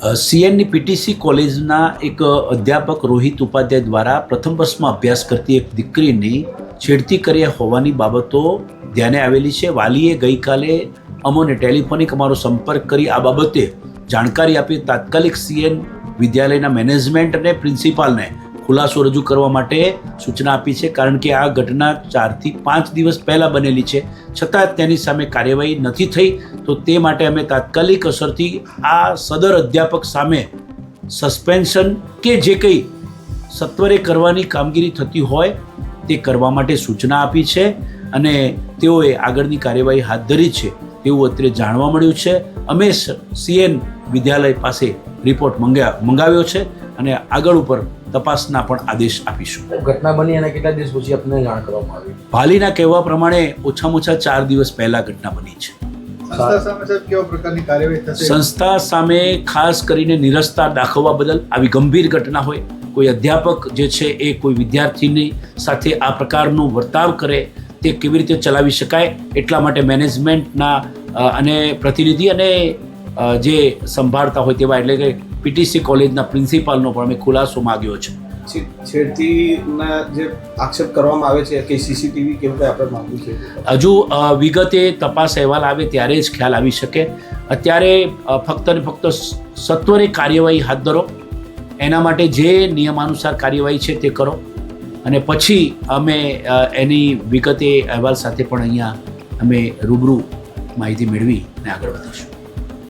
સીએનની PTC કોલેજના એક અધ્યાપક રોહિત ઉપાધ્યાય દ્વારા પ્રથમ વર્ષમાં અભ્યાસ કરતી એક દીકરીની છેડતી કર્યા હોવાની બાબતો ધ્યાને આવેલી છે. વાલીએ ગઈકાલે અમોને ટેલિફોનિક અમારો સંપર્ક કરી આ બાબતે જાણકારી આપી તાત્કાલિક સીએન વિદ્યાલયના મેનેજમેન્ટ અને પ્રિન્સિપાલને ખુલાસો રજૂ કરવા માટે સૂચના આપી છે. કારણ કે આ ઘટના 4 થી 5 દિવસ પહેલાં બનેલી છે, છતાં તેની સામે કાર્યવાહી નથી થઈ. તો તે માટે અમે તાત્કાલિક અસરથી આ સદર અધ્યાપક સામે સસ્પેન્શન કે જે કંઈ સત્વરે કરવાની કામગીરી થતી હોય તે કરવા માટે સૂચના આપી છે અને તેઓએ આગળની કાર્યવાહી હાથ ધરી છે તેવું અત્યારે જાણવા મળ્યું છે. અમે સીએન વિદ્યાલય પાસે રિપોર્ટ મંગાવ્યો છે અને આગળ ઉપર તપાસના પણ આદેશ આપીશું. ઘટના બની અને કેટલા દિવસ પછી આપને જાણ કરવામાં આવી? વાલીના કહેવા પ્રમાણે ઓછામાં ઓછા 4 દિવસ પહેલા ઘટના બની છે. સંસ્થા સામે ખાસ કરીને નિરસ્તા દાખવવા બદલ આવી ગંભીર ઘટના હોય, કોઈ અધ્યાપક જે છે એ કોઈ વિદ્યાર્થીની સાથે આ પ્રકારનું વર્તાવ કરે તે કેવી રીતે ચલાવી શકાય, એટલા માટે મેનેજમેન્ટના અને પ્રતિનિધિ અને જે સંભાળતા હોય તેવા એટલે કે પીટીસી કોલેજના પ્રિન્સિપાલનો પણ અમે ખુલાસો માગ્યો છે. છેડતીના જે આક્ષેપ કરવામાં આવે છે કે સીસીટીવી કેવું કંઈ આપણે માંગવું છે? હજુ વિગતે તપાસ અહેવાલ આવે ત્યારે જ ખ્યાલ આવી શકે. અત્યારે ફક્ત ને ફક્ત સત્વરે કાર્યવાહી હાથ ધરો, એના માટે જે નિયમાનુસાર કાર્યવાહી છે તે કરો અને પછી અમે એની વિગતે અહેવાલ સાથે પણ અહીંયા અમે રૂબરૂ માહિતી મેળવી અને આગળ વધીશું.